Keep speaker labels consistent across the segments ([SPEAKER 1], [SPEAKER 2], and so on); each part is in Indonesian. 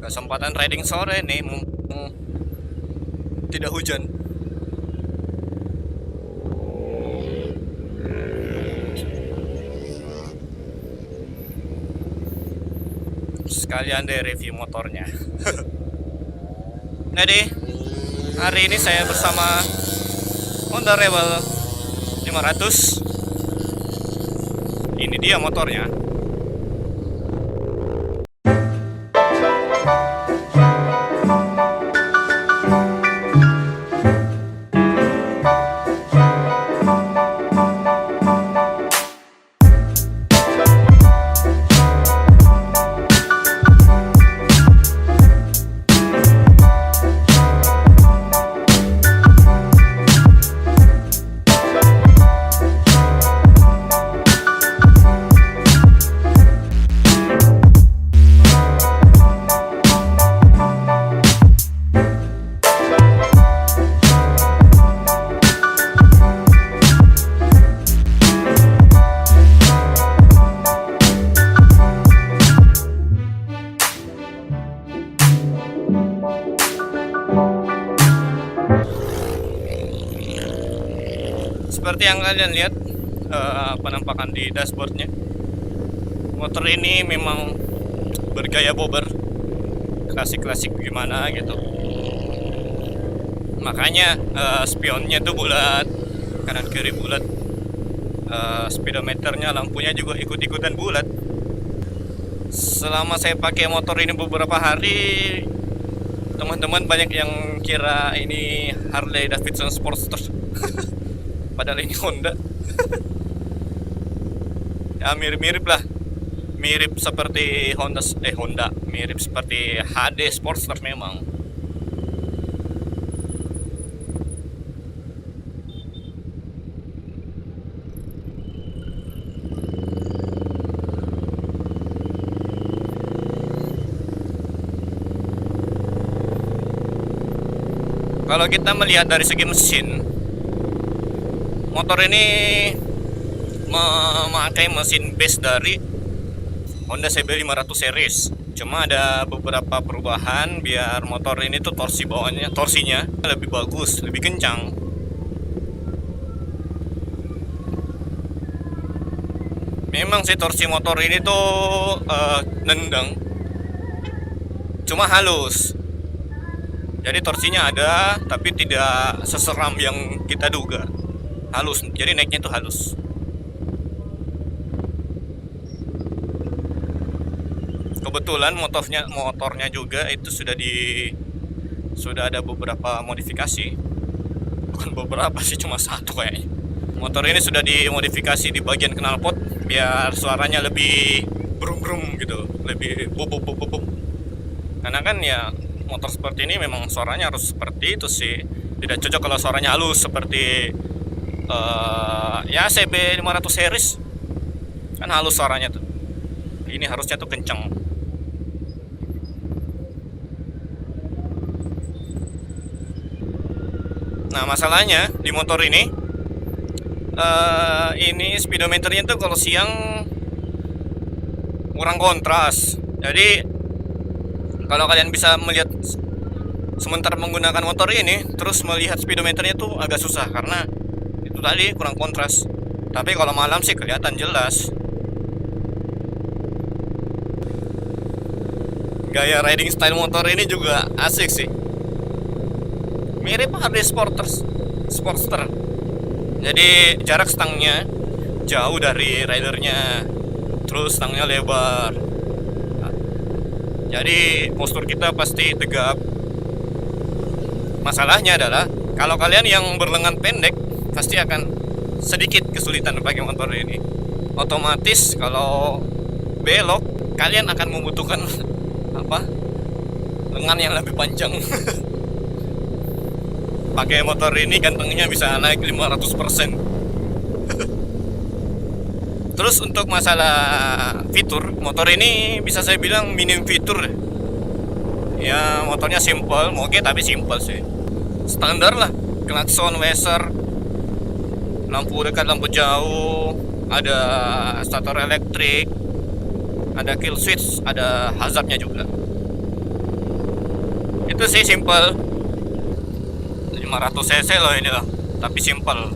[SPEAKER 1] Kesempatan riding sore nih, mumpung tidak hujan. Sekalian deh review motornya. Jadi hari ini saya bersama Honda Rebel 500. Ini dia motornya. Seperti yang kalian lihat penampakan di dashboardnya, motor ini memang bergaya bobber, klasik-klasik gimana gitu. Makanya spionnya tuh bulat, kanan kiri bulat, speedometernya, lampunya juga ikut-ikutan bulat. Selama saya pakai motor ini beberapa hari, teman-teman banyak yang kira ini Harley Davidson Sportster. Padahal ini Honda. Ya mirip-mirip lah, mirip seperti Honda, mirip seperti HD Sportster memang. Kalau kita melihat dari segi mesin, motor ini memakai mesin base dari Honda CB 500 series. Cuma ada beberapa perubahan biar motor ini tuh torsinya lebih bagus, lebih kencang. Memang sih torsi motor ini tuh nendang, cuma halus. Jadi torsinya ada, tapi tidak seseram yang kita duga. Halus, jadi naiknya itu halus. Kebetulan motornya juga itu sudah ada beberapa modifikasi. Bukan beberapa sih, cuma satu kayaknya. Motor ini sudah dimodifikasi di bagian knalpot biar suaranya lebih brum-brum gitu, lebih bub. Karena kan ya motor seperti ini memang suaranya harus seperti itu sih. Tidak cocok kalau suaranya halus seperti ya CB 500 series. Kan halus suaranya tuh. Ini harusnya tuh kenceng. Nah, masalahnya di motor ini speedometernya tuh kalau siang kurang kontras. Jadi kalau kalian bisa melihat sementara menggunakan motor ini, terus melihat speedometernya tuh agak susah karena itu tadi kurang kontras. Tapi kalau malam sih kelihatan jelas. Gaya riding style motor ini juga asik sih. Mirip Harley Sportster. Jadi jarak stangnya jauh dari ridernya, terus stangnya lebar. Jadi postur kita pasti tegap. Masalahnya adalah kalau kalian yang berlengan pendek pasti akan sedikit kesulitan pakai motor ini. Otomatis kalau belok kalian akan membutuhkan lengan yang lebih panjang. Pakai motor ini gantengnya bisa naik 500%. Terus untuk masalah fitur, motor ini bisa saya bilang minim fitur. Ya motornya simple, oke, tapi simple sih. Standar lah, klakson, washer, lampu dekat, lampu jauh, ada starter elektrik, ada kill switch, ada hazardnya juga. Itu sih simple, 500 cc loh ini loh, tapi simple.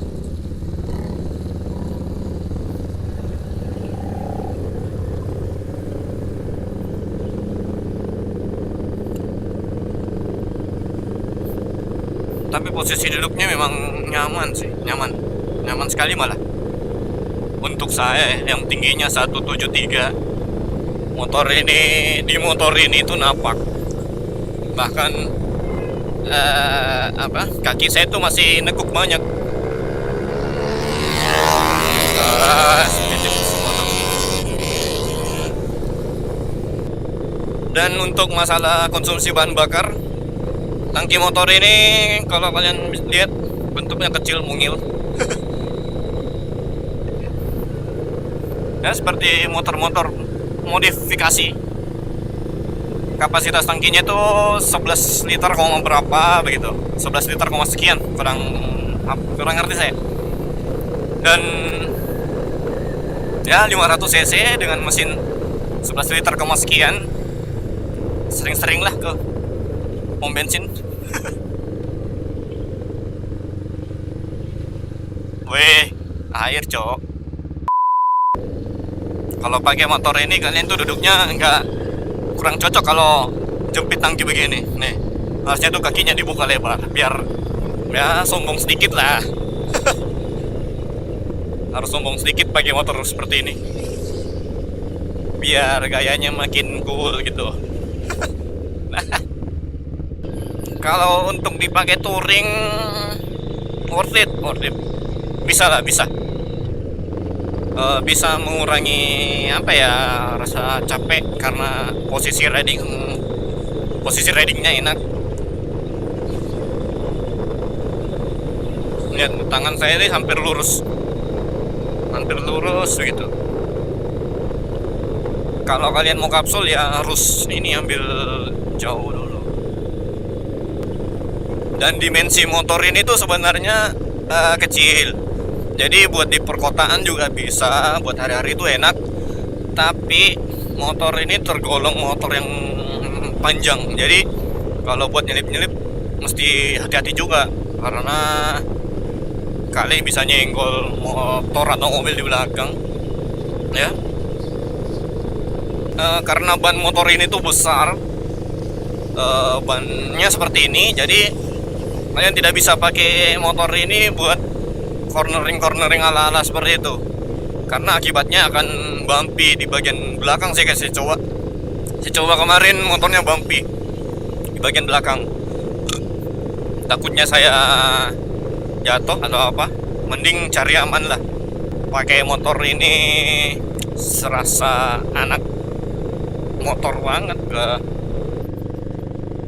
[SPEAKER 1] Tapi posisi duduknya memang nyaman sih, nyaman sekali malah. Untuk saya yang tingginya 173, di motor ini tuh napak. Bahkan kaki saya tuh masih nekuk banyak. Dan untuk masalah konsumsi bahan bakar, tangki motor ini kalau kalian lihat bentuknya kecil mungil. Ya seperti motor-motor modifikasi. Kapasitas tangkinya itu 11 liter koma berapa begitu, 11 liter koma sekian, kurang ngerti saya. Dan ya 500 cc dengan mesin 11 liter koma sekian, sering-sering lah ke pom bensin. Weh, air cok. Kalau pakai motor ini kalian tuh duduknya kurang cocok kalau jepit tangki begini. Nih, harusnya tuh kakinya dibuka lebar biar ya sombong sedikit lah. Harus sombong sedikit pakai motor seperti ini, biar gayanya makin cool gitu. Kalau untuk dipakai touring, worth it. Bisa lah, bisa mengurangi rasa capek karena posisi ridingnya enak. Lihat tangan saya ini hampir lurus gitu. Kalau kalian mau kapsul ya harus ini ambil jauh dulu. Dan dimensi motor ini tuh sebenarnya kecil. Jadi buat di perkotaan juga bisa, buat hari-hari itu enak. Tapi motor ini tergolong motor yang panjang. Jadi kalau buat nyelip-nyelip mesti hati-hati juga, karena kali bisa nyenggol motor atau mobil di belakang. Ya. Karena ban motor ini tuh besar, bannya seperti ini, jadi kalian tidak bisa pakai motor ini buat cornering ala-ala seperti itu, karena akibatnya akan bumpy di bagian belakang sih guys. Saya coba kemarin motornya bumpy di bagian belakang. Takutnya saya jatuh atau apa, mending cari aman lah. Pakai motor ini serasa anak motor banget.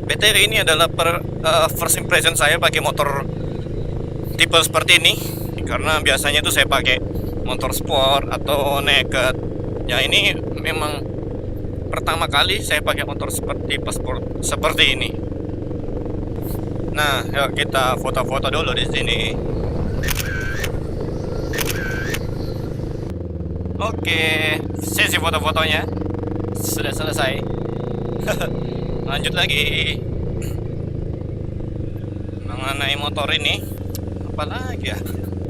[SPEAKER 1] BTW ini adalah first impression saya pakai motor tipe seperti ini, karena biasanya tuh saya pakai motor sport atau naked. Ya ini memang pertama kali saya pakai motor tipe sport seperti ini. Nah, yuk kita foto-foto dulu di sini. Oke, sesi foto-fotonya sudah selesai. Lanjut lagi mengenai motor ini, apalagi ya.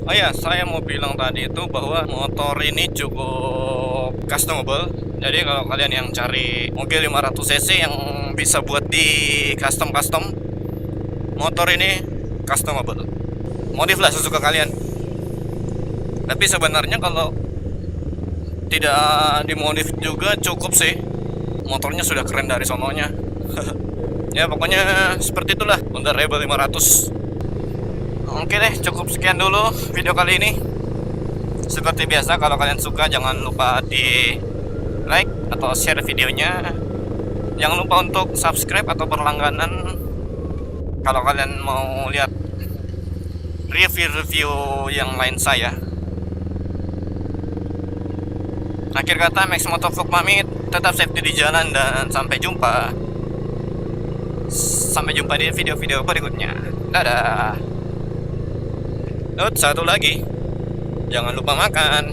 [SPEAKER 1] Oh ya, saya mau bilang tadi itu bahwa motor ini cukup customable. Jadi kalau kalian yang cari mobil 500 cc yang bisa buat di custom, motor ini customable. Modif lah sesuka kalian. Tapi sebenarnya kalau tidak dimodif juga cukup sih. Motornya sudah keren dari sononya. Ya pokoknya seperti itulah Honda Rebel 500. Oke deh, cukup sekian dulu video kali ini. Seperti biasa, kalau kalian suka jangan lupa di like atau share videonya. Jangan lupa untuk subscribe atau berlangganan kalau kalian mau lihat review yang lain saya. Akhir kata, Max Motovlog pamit. Tetap safety di jalan dan sampai jumpa. Sampai jumpa di video-video berikutnya. Dadah. Satu lagi, jangan lupa makan.